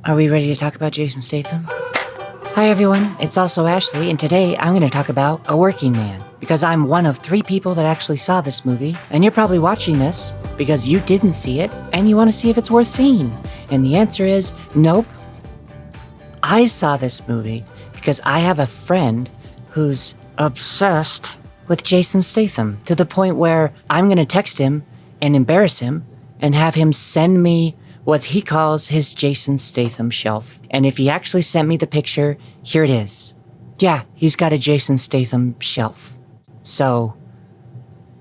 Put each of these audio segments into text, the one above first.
Are we ready to talk about Jason Statham? Hi everyone, it's AlsoAshley, and today I'm going to talk about A Working Man, because I'm one of 3 people that actually saw this movie, and you're probably watching this because you didn't see it, and you want to see if it's worth seeing. And the answer is, nope. I saw this movie because I have a friend who's obsessed with Jason Statham, to the point where I'm going to text him and embarrass him and have him send me what he calls his Jason Statham shelf. And if he actually sent me the picture, here it is. Yeah, he's got a Jason Statham shelf. So,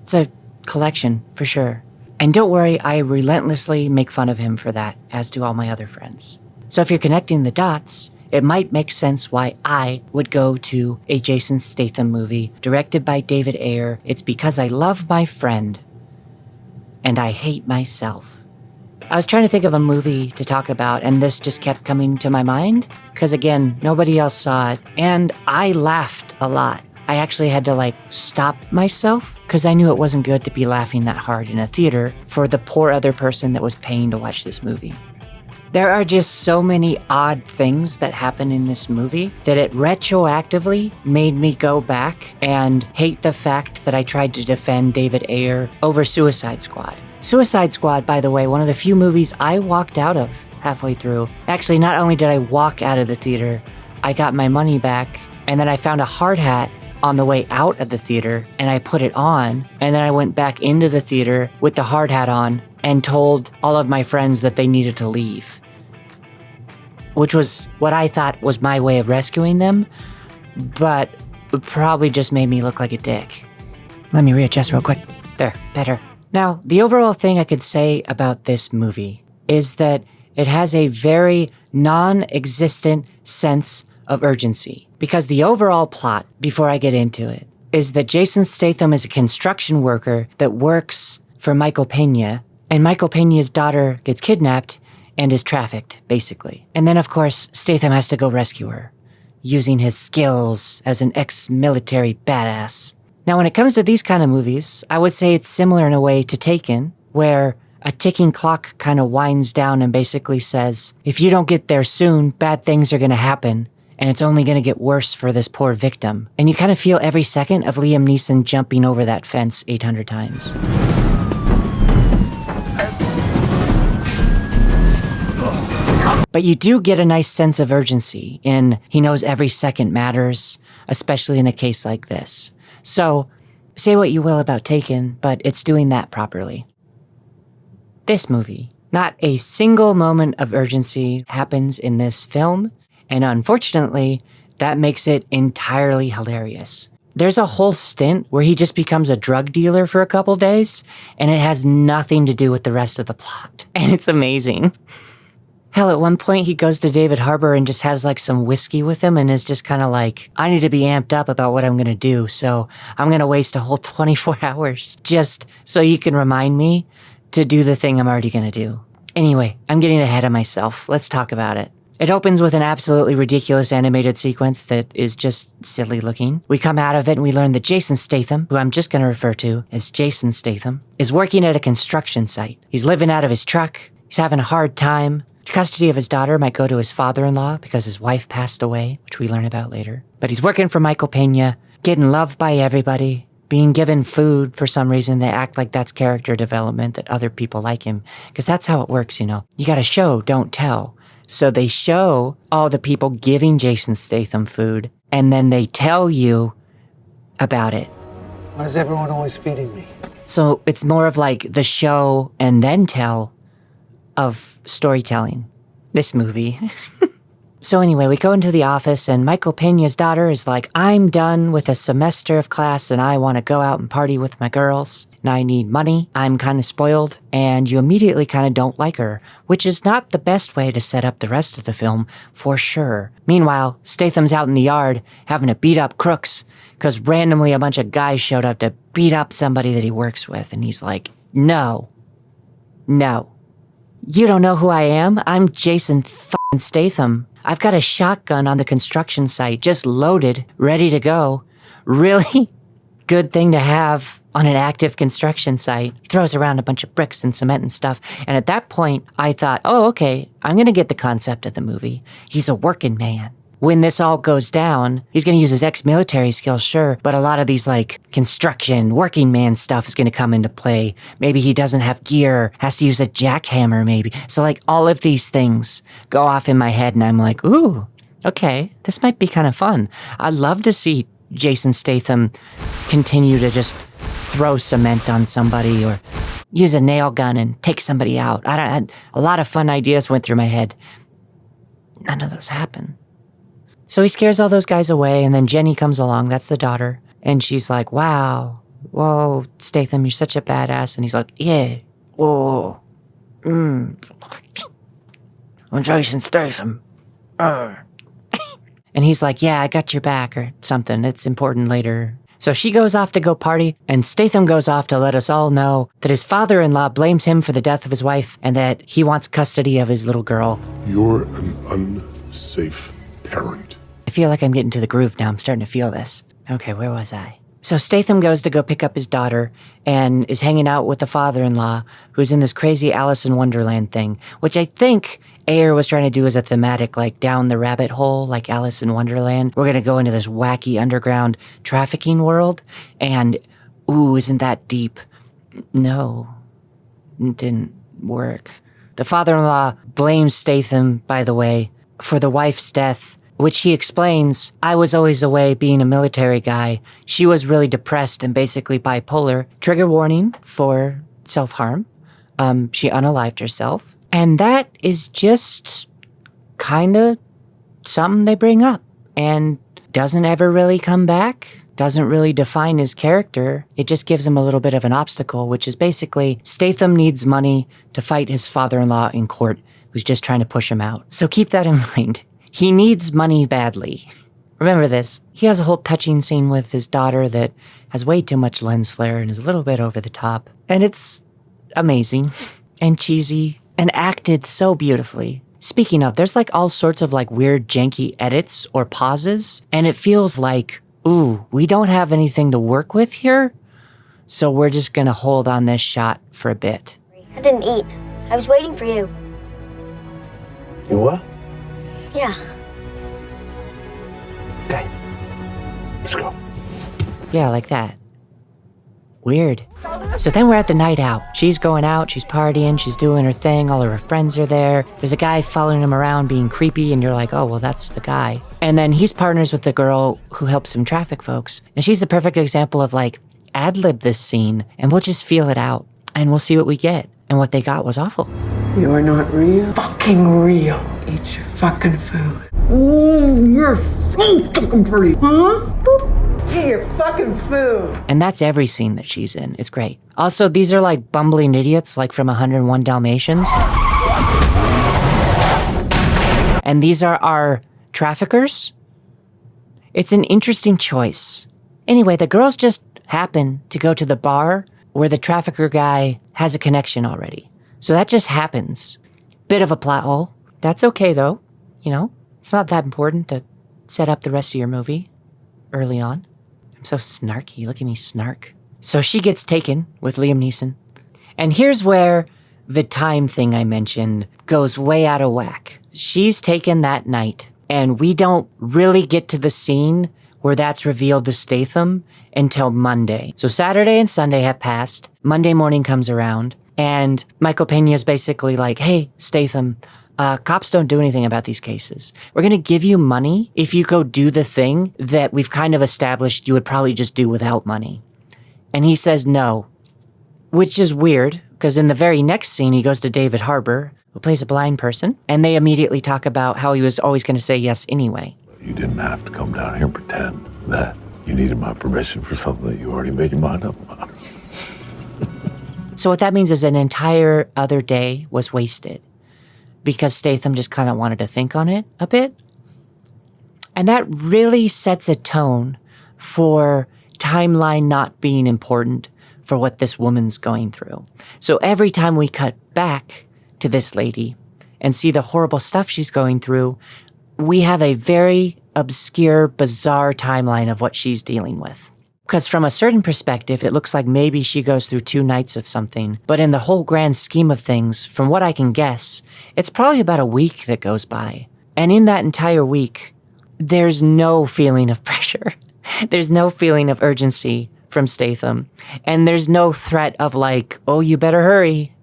it's a collection, for sure. And don't worry, I relentlessly make fun of him for that, as do all my other friends. So if you're connecting the dots, it might make sense why I would go to a Jason Statham movie directed by David Ayer. It's because I love my friend, and I hate myself. I was trying to think of a movie to talk about, and this just kept coming to my mind, because again, nobody else saw it, and I laughed a lot. I actually had to stop myself, because I knew it wasn't good to be laughing that hard in a theater for the poor other person that was paying to watch this movie. There are just so many odd things that happen in this movie that it retroactively made me go back and hate the fact that I tried to defend David Ayer over Suicide Squad. Suicide Squad, by the way, one of the few movies I walked out of halfway through. Actually, not only did I walk out of the theater, I got my money back, and then I found a hard hat on the way out of the theater, and I put it on, and then I went back into the theater with the hard hat on and told all of my friends that they needed to leave. Which was what I thought was my way of rescuing them, but it probably just made me look like a dick. Let me readjust real quick. There, better. Now, the overall thing I could say about this movie is that it has a very non-existent sense of urgency. Because the overall plot, before I get into it, is that Jason Statham is a construction worker that works for Michael Pena, and Michael Pena's daughter gets kidnapped and is trafficked, basically. And then, of course, Statham has to go rescue her, using his skills as an ex-military badass. Now, when it comes to these kind of movies, I would say it's similar in a way to Taken, where a ticking clock kind of winds down and basically says, if you don't get there soon, bad things are going to happen, and it's only going to get worse for this poor victim. And you kind of feel every second of Liam Neeson jumping over that fence 800 times. But you do get a nice sense of urgency in he knows every second matters, especially in a case like this. So, say what you will about Taken, but it's doing that properly. This movie, not a single moment of urgency happens in this film, and unfortunately, that makes it entirely hilarious. There's a whole stint where he just becomes a drug dealer for a couple days, and it has nothing to do with the rest of the plot. And it's amazing. Hell, at one point he goes to David Harbour and just has some whiskey with him and is just kind of like, I need to be amped up about what I'm going to do, so I'm going to waste a whole 24 hours just so you can remind me to do the thing I'm already going to do. Anyway, I'm getting ahead of myself. Let's talk about it. It opens with an absolutely ridiculous animated sequence that is just silly looking. We come out of it and we learn that Jason Statham, who I'm just going to refer to as Jason Statham, is working at a construction site. He's living out of his truck. He's having a hard time. Custody of his daughter might go to his father-in-law because his wife passed away, which we learn about later. But he's working for Michael Pena, getting loved by everybody, being given food for some reason. They act like that's character development, that other people like him, because that's how it works, You gotta show, don't tell. So they show all the people giving Jason Statham food, and then they tell you about it. Why is everyone always feeding me? So it's more of the show and then tell of storytelling. This movie. So anyway, we go into the office and Michael Pena's daughter is like, I'm done with a semester of class and I want to go out and party with my girls. And I need money. I'm kind of spoiled. And you immediately kind of don't like her, which is not the best way to set up the rest of the film, for sure. Meanwhile, Statham's out in the yard having to beat up crooks because randomly a bunch of guys showed up to beat up somebody that he works with. And he's like, no. You don't know who I am? I'm Jason f***ing Statham. I've got a shotgun on the construction site, just loaded, ready to go. Really good thing to have on an active construction site. He throws around a bunch of bricks and cement and stuff. And at that point, I thought, oh, okay, I'm going to get the concept of the movie. He's a working man. When this all goes down, he's going to use his ex-military skills, sure, but a lot of these, like, construction, working man stuff is going to come into play. Maybe he doesn't have gear, has to use a jackhammer, maybe. So, like, all of these things go off in my head, and I'm like, ooh, okay, this might be kind of fun. I'd love to see Jason Statham continue to just throw cement on somebody or use a nail gun and take somebody out. A lot of fun ideas went through my head. None of those happen. So he scares all those guys away, and then Jenny comes along, that's the daughter, and she's like, wow, whoa, Statham, you're such a badass. And he's like, yeah, whoa, I'm Jason Statham. And he's like, yeah, I got your back, or something, it's important later. So she goes off to go party, and Statham goes off to let us all know that his father-in-law blames him for the death of his wife, and that he wants custody of his little girl. You're an unsafe parent. I feel like I'm getting to the groove now. I'm starting to feel this. Okay, where was I? So Statham goes to go pick up his daughter and is hanging out with the father-in-law who's in this crazy Alice in Wonderland thing, which I think Ayer was trying to do as a thematic, like down the rabbit hole, like Alice in Wonderland. We're going to go into this wacky underground trafficking world, and ooh, isn't that deep? No, it didn't work. The father-in-law blames Statham, by the way, for the wife's death, which he explains, I was always away being a military guy. She was really depressed and basically bipolar. Trigger warning for self-harm. She unalived herself. And that is just kind of something they bring up and doesn't ever really come back. Doesn't really define his character. It just gives him a little bit of an obstacle, which is basically Statham needs money to fight his father-in-law in court, who's just trying to push him out. So keep that in mind. He needs money badly. Remember this. He has a whole touching scene with his daughter that has way too much lens flare and is a little bit over the top. And it's amazing and cheesy and acted so beautifully. Speaking of, there's like all sorts of like weird janky edits or pauses, and it feels like, ooh, we don't have anything to work with here, so we're just gonna hold on this shot for a bit. I didn't eat. I was waiting for you. You what? Yeah. Okay. Let's go. Yeah, like that. Weird. So then we're at the night out. She's going out, she's partying, she's doing her thing, all of her friends are there. There's a guy following him around being creepy, and you're like, oh, well, that's the guy. And then he's partners with the girl who helps some traffic folks. And she's the perfect example of like, ad-lib this scene, and we'll just feel it out, and we'll see what we get. And what they got was awful. You are not real. Fucking real. Eat your fucking food. You're so fucking pretty. Huh? Boop. Eat your fucking food. And that's every scene that she's in. It's great. Also, these are like bumbling idiots, like from 101 Dalmatians. And these are our traffickers. It's an interesting choice. Anyway, the girls just happen to go to the bar where the trafficker guy has a connection already. So that just happens. Bit of a plot hole. That's okay, though. You know, it's not that important to set up the rest of your movie early on. I'm so snarky. Look at me snark. So she gets taken with Liam Neeson. And here's where the time thing I mentioned goes way out of whack. She's taken that night, and we don't really get to the scene where that's revealed to Statham until Monday. So Saturday and Sunday have passed. Monday morning comes around, and Michael Pena's basically like, hey, Statham, cops don't do anything about these cases. We're going to give you money if you go do the thing that we've kind of established you would probably just do without money. And he says no, which is weird, because in the very next scene, he goes to David Harbour, who plays a blind person, and they immediately talk about how he was always going to say yes anyway. You didn't have to come down here and pretend that you needed my permission for something that you already made your mind up about. So what that means is an entire other day was wasted because Statham just kind of wanted to think on it a bit. And that really sets a tone for timeline not being important for what this woman's going through. So every time we cut back to this lady and see the horrible stuff she's going through, we have a very obscure, bizarre timeline of what she's dealing with. Because from a certain perspective, it looks like maybe she goes through 2 nights of something. But in the whole grand scheme of things, from what I can guess, it's probably about a week that goes by. And in that entire week, there's no feeling of pressure. There's no feeling of urgency from Statham. And there's no threat of like, oh, you better hurry.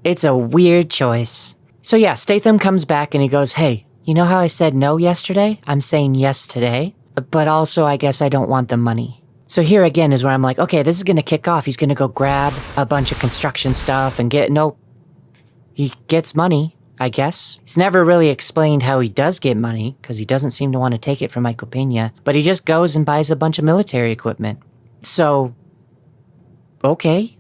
It's a weird choice. So yeah, Statham comes back and he goes, hey, you know how I said no yesterday? I'm saying yes today. But also, I guess I don't want the money. So here again is where I'm like, okay, this is going to kick off. He's going to go grab a bunch of construction stuff and he gets money, I guess. It's never really explained how he does get money, because he doesn't seem to want to take it from Michael Pena, but he just goes and buys a bunch of military equipment. So, okay.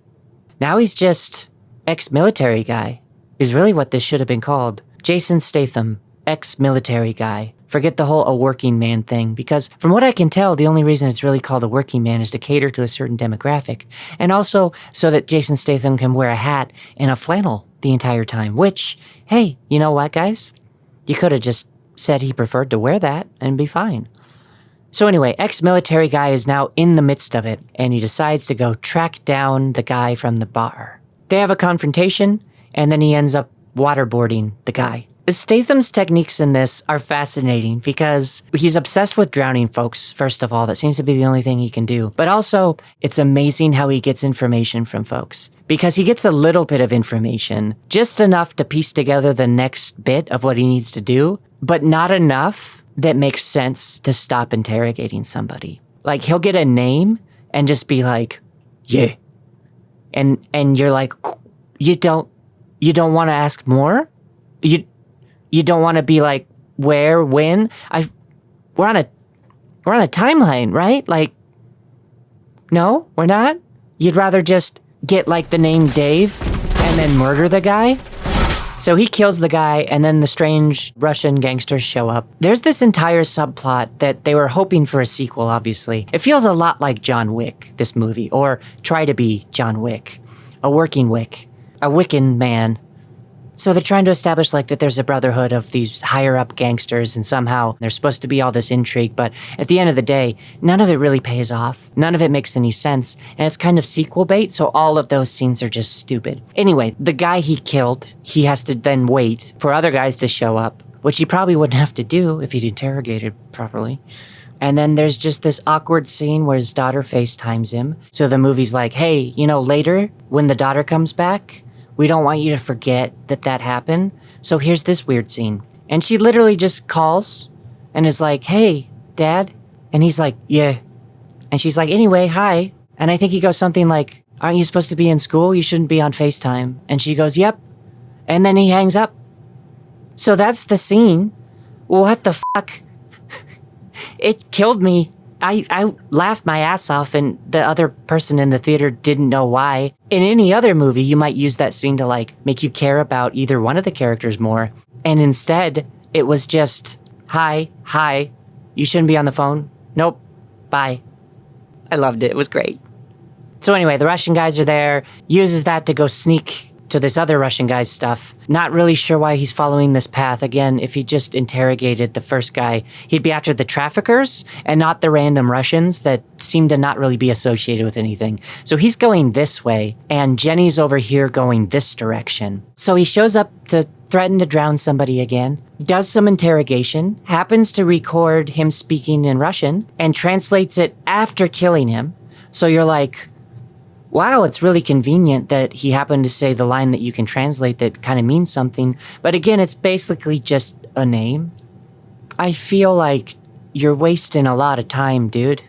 Now he's just ex-military guy, is really what this should have been called. Jason Statham, ex-military guy. Forget the whole a working man thing, because from what I can tell, the only reason it's really called a working man is to cater to a certain demographic, and also so that Jason Statham can wear a hat and a flannel the entire time, which, hey, you know what, guys? You could have just said he preferred to wear that and be fine. So anyway, ex-military guy is now in the midst of it, and he decides to go track down the guy from the bar. They have a confrontation, and then he ends up waterboarding the guy. Statham's techniques in this are fascinating because he's obsessed with drowning folks, first of all. That seems to be the only thing he can do. But also, it's amazing how he gets information from folks. Because he gets a little bit of information, just enough to piece together the next bit of what he needs to do, but not enough that makes sense to stop interrogating somebody. Like, he'll get a name and just be like, yeah. And you're like, you don't want to ask more? You don't want to be like, where, when? We're on a timeline, right? Like, no, we're not? You'd rather just get like the name Dave and then murder the guy? So he kills the guy, and then the strange Russian gangsters show up. There's this entire subplot that they were hoping for a sequel, obviously. It feels a lot like John Wick, this movie, or try to be John Wick. A working Wick. A Wiccan man. So they're trying to establish like that there's a brotherhood of these higher up gangsters, and somehow there's supposed to be all this intrigue, but at the end of the day, none of it really pays off. None of it makes any sense, and it's kind of sequel bait, so all of those scenes are just stupid. Anyway, the guy he killed, he has to then wait for other guys to show up, which he probably wouldn't have to do if he'd interrogated properly. And then there's just this awkward scene where his daughter FaceTimes him. So the movie's like, hey, later, when the daughter comes back, we don't want you to forget that happened. So here's this weird scene. And she literally just calls and is like, hey, Dad. And he's like, yeah. And she's like, anyway, hi. And I think he goes something like, aren't you supposed to be in school? You shouldn't be on FaceTime. And she goes, yep. And then he hangs up. So that's the scene. What the fuck? It killed me. I laughed my ass off, and the other person in the theater didn't know why. In any other movie, you might use that scene to make you care about either one of the characters more. And instead, it was just, hi, you shouldn't be on the phone. Nope, bye. I loved it. It was great. So anyway, the Russian guys are there, uses that to go sneak to this other Russian guy's stuff. Not really sure why he's following this path. Again, if he just interrogated the first guy, he'd be after the traffickers and not the random Russians that seem to not really be associated with anything. So he's going this way, and Jenny's over here going this direction. So he shows up to threaten to drown somebody again, does some interrogation, happens to record him speaking in Russian, and translates it after killing him. So you're like, wow, it's really convenient that he happened to say the line that you can translate that kind of means something. But again, it's basically just a name. I feel like you're wasting a lot of time, dude.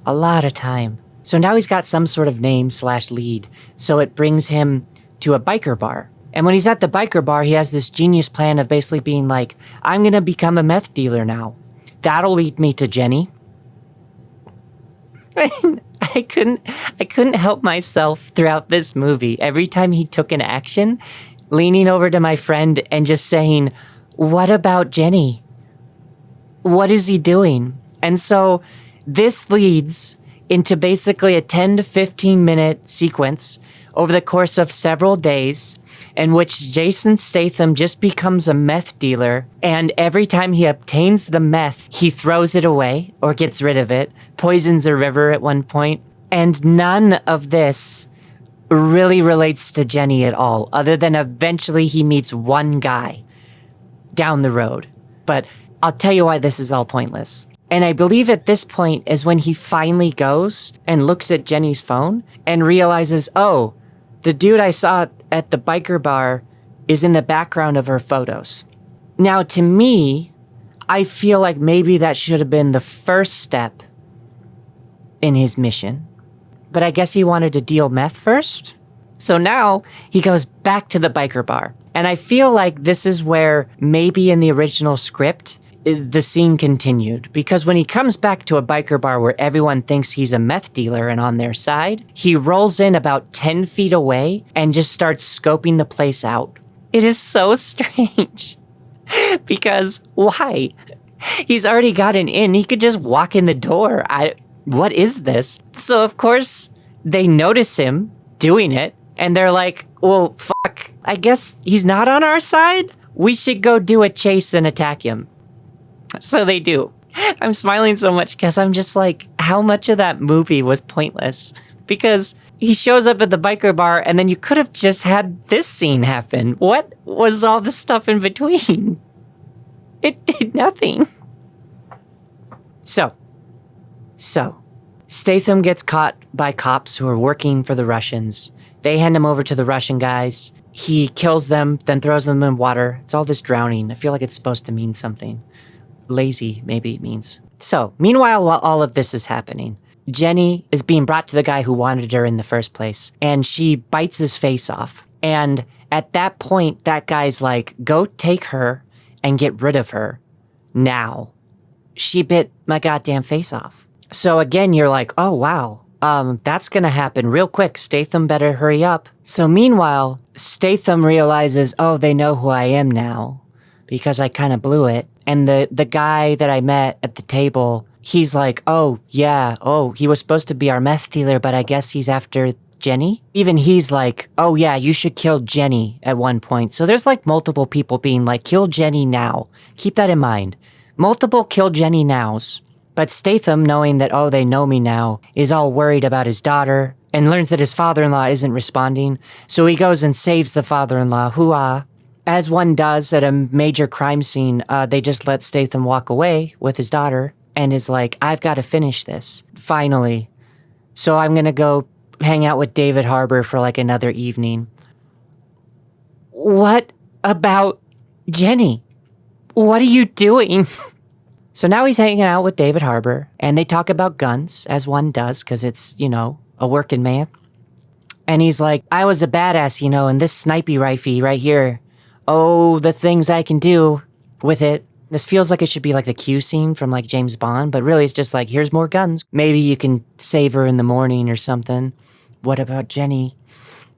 A lot of time. So now he's got some sort of name/lead. So it brings him to a biker bar. And when he's at the biker bar, he has this genius plan of basically being like, I'm going to become a meth dealer now. That'll lead me to Jenny. I couldn't help myself throughout this movie. Every time he took an action, leaning over to my friend and just saying, what about Jenny? What is he doing? And so this leads into basically a 10 to 15 minute sequence over the course of several days in which Jason Statham just becomes a meth dealer, and every time he obtains the meth, he throws it away or gets rid of it, poisons a river at one point, and none of this really relates to Jenny at all, other than eventually he meets one guy down the road. But I'll tell you why this is all pointless. And I believe at this point is when he finally goes and looks at Jenny's phone and realizes, oh, the dude I saw at the biker bar is in the background of her photos. Now, to me, I feel like maybe that should have been the first step in his mission. But I guess he wanted to deal meth first. So now he goes back to the biker bar. And I feel like this is where maybe in the original script, the scene continued. Because when he comes back to a biker bar where everyone thinks he's a meth dealer and on their side, he rolls in about 10 feet away and just starts scoping the place out. It is so strange. Because why? He's already gotten in. He could just walk in the door. What is this? So, of course, they notice him doing it, and they're like, well, fuck, I guess he's not on our side? We should go do a chase and attack him. So they do. I'm smiling so much because I'm just like, how much of that movie was pointless? Because he shows up at the biker bar, and then you could have just had this scene happen. What was all the stuff in between? It did nothing. So, Statham gets caught by cops who are working for the Russians. They hand him over to the Russian guys. He kills them, then throws them in water. It's all this drowning. I feel like it's supposed to mean something. Lazy, maybe it means. So, meanwhile, while all of this is happening, Jenny is being brought to the guy who wanted her in the first place, and she bites his face off. And at that point, that guy's like, go take her and get rid of her now. She bit my goddamn face off. So again, you're like, oh, wow, that's gonna happen real quick. Statham better hurry up. So meanwhile, Statham realizes, oh, they know who I am now because I kind of blew it. And the guy that I met at the table, he's like, oh, yeah, oh, he was supposed to be our meth dealer, but I guess he's after Jenny. Even he's like, oh, yeah, you should kill Jenny at one point. So there's like multiple people being like, kill Jenny now. Keep that in mind. Multiple kill Jenny nows. But Statham, knowing that, oh, they know me now, is all worried about his daughter and learns that his father-in-law isn't responding. So he goes and saves the father-in-law, hoo-ah. As one does at a major crime scene, they just let Statham walk away with his daughter and is like, I've got to finish this, finally. So I'm going to go hang out with David Harbour for like another evening. What about Jenny? What are you doing? So now he's hanging out with David Harbour, and they talk about guns, as one does, because it's, you know, a working man. And he's like, I was a badass, you know, and this snipey rifle right here, oh, the things I can do with it. This feels like it should be like the Q scene from like James Bond, but really it's just like, here's more guns. Maybe you can save her in the morning or something. What about Jenny?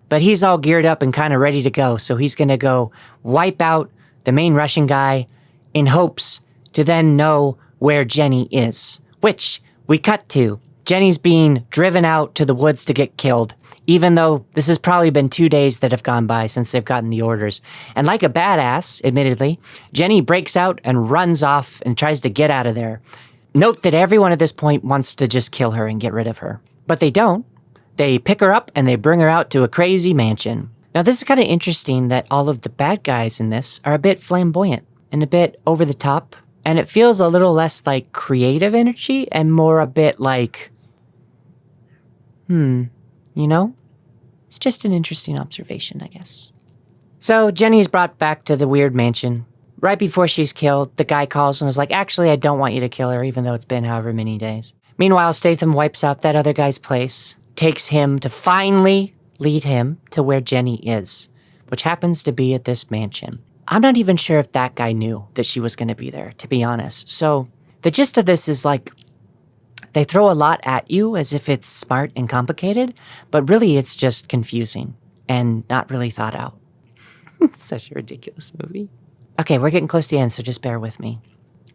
But he's all geared up and kind of ready to go, so he's going to go wipe out the main Russian guy in hopes to then know where Jenny is, which we cut to. Jenny's being driven out to the woods to get killed, even though this has probably been 2 days that have gone by since they've gotten the orders. And like a badass, admittedly, Jenny breaks out and runs off and tries to get out of there. Note that everyone at this point wants to just kill her and get rid of her. But they don't. They pick her up and they bring her out to a crazy mansion. Now this is kind of interesting that all of the bad guys in this are a bit flamboyant and a bit over the top. And it feels a little less like creative energy and more a bit like, you know? It's just an interesting observation, I guess. So Jenny's brought back to the weird mansion. Right before she's killed, the guy calls and is like, actually, I don't want you to kill her, even though it's been however many days. Meanwhile, Statham wipes out that other guy's place, takes him to finally lead him to where Jenny is, which happens to be at this mansion. I'm not even sure if that guy knew that she was going to be there, to be honest. So the gist of this is like, they throw a lot at you as if it's smart and complicated, but really it's just confusing and not really thought out. It's such a ridiculous movie. Okay, we're getting close to the end, so just bear with me.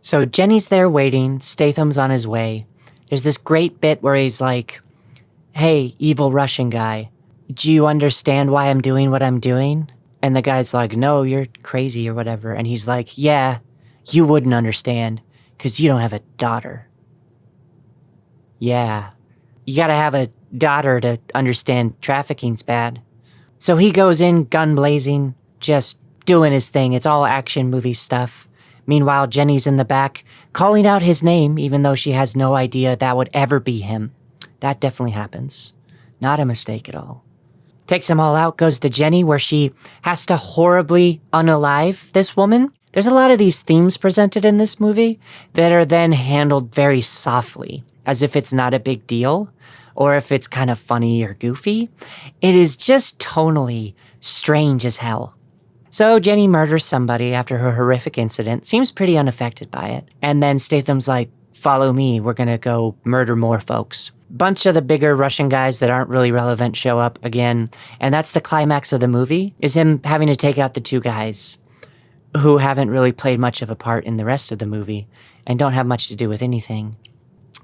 So Jenny's there waiting, Statham's on his way. There's this great bit where he's like, hey, evil Russian guy, do you understand why I'm doing what I'm doing? And the guy's like, no, you're crazy or whatever. And he's like, yeah, you wouldn't understand because you don't have a daughter. Yeah. You gotta have a daughter to understand trafficking's bad. So he goes in gun blazing, just doing his thing. It's all action movie stuff. Meanwhile, Jenny's in the back, calling out his name, even though she has no idea that would ever be him. That definitely happens. Not a mistake at all. Takes them all out, goes to Jenny, where she has to horribly unalive this woman. There's a lot of these themes presented in this movie that are then handled very softly, as if it's not a big deal, or if it's kind of funny or goofy. It is just tonally strange as hell. So Jenny murders somebody after her horrific incident, seems pretty unaffected by it. And then Statham's like, follow me, we're gonna go murder more folks. Bunch of the bigger Russian guys that aren't really relevant show up again, and that's the climax of the movie, is him having to take out the two guys who haven't really played much of a part in the rest of the movie and don't have much to do with anything.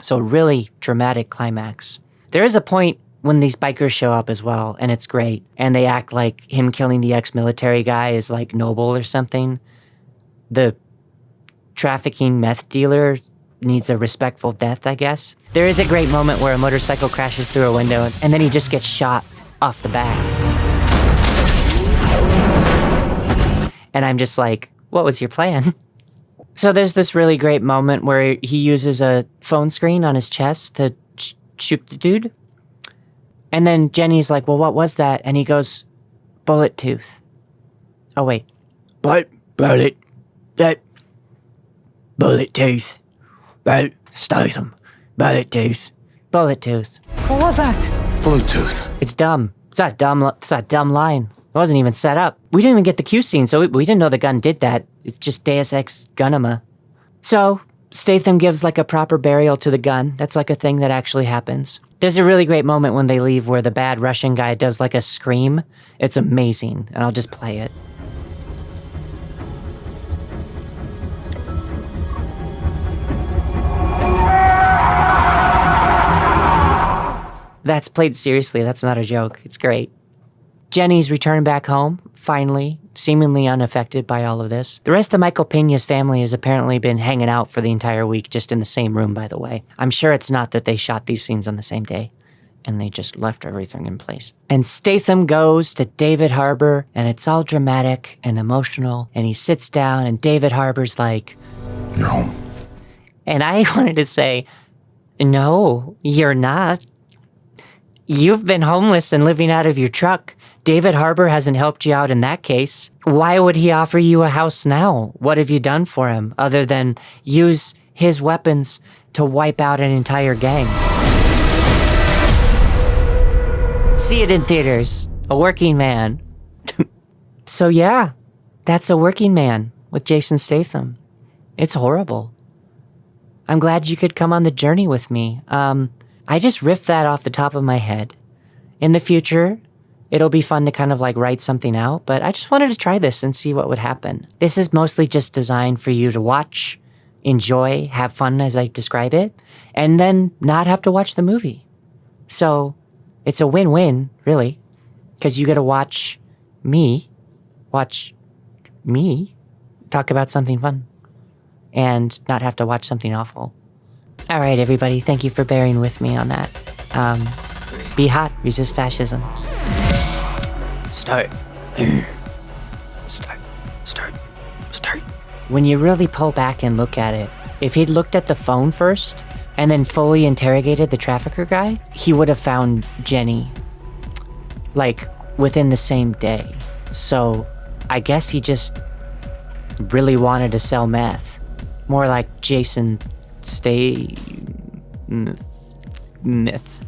So really dramatic climax. There is a point when these bikers show up as well, and it's great, and they act like him killing the ex-military guy is like noble or something. The trafficking meth dealer needs a respectful death, I guess. There is a great moment where a motorcycle crashes through a window and then he just gets shot off the back. And I'm just like, what was your plan? So there's this really great moment where he uses a phone screen on his chest to shoot the dude. And then Jenny's like, well, what was that? And he goes, bullet tooth. Oh, wait. Bullet tooth. Statham. Bullet tooth. What was that? Bluetooth. It's dumb. It's a dumb line. It wasn't even set up. We didn't even get the Q scene, so we didn't know the gun did that. It's just Deus Ex Gunima. So Statham gives like a proper burial to the gun. That's like a thing that actually happens. There's a really great moment when they leave where the bad Russian guy does like a scream. It's amazing, and I'll just play it. That's played seriously. That's not a joke. It's great. Jenny's returned back home, finally, seemingly unaffected by all of this. The rest of Michael Peña's family has apparently been hanging out for the entire week, just in the same room, by the way. I'm sure it's not that they shot these scenes on the same day, and they just left everything in place. And Statham goes to David Harbour, and it's all dramatic and emotional, and he sits down, and David Harbour's like, You're home. and I wanted to say, no, you're not. You've been homeless and living out of your truck. David Harbour hasn't helped you out in that case. Why would he offer you a house now? What have you done for him other than use his weapons to wipe out an entire gang? See it in theaters. A Working Man. So yeah, that's A Working Man with Jason Statham. It's horrible. I'm glad you could come on the journey with me. I just riffed that off the top of my head. In the future, it'll be fun to kind of like write something out, but I just wanted to try this and see what would happen. This is mostly just designed for you to watch, enjoy, have fun as I describe it, and then not have to watch the movie. So it's a win-win, really, because you get to watch me talk about something fun and not have to watch something awful. All right, everybody, thank you for bearing with me on that. Be hot, resist fascism. Start. When you really pull back and look at it, if he'd looked at the phone first and then fully interrogated the trafficker guy, he would have found Jenny, like, within the same day. So I guess he just really wanted to sell meth. More like Jason Meth.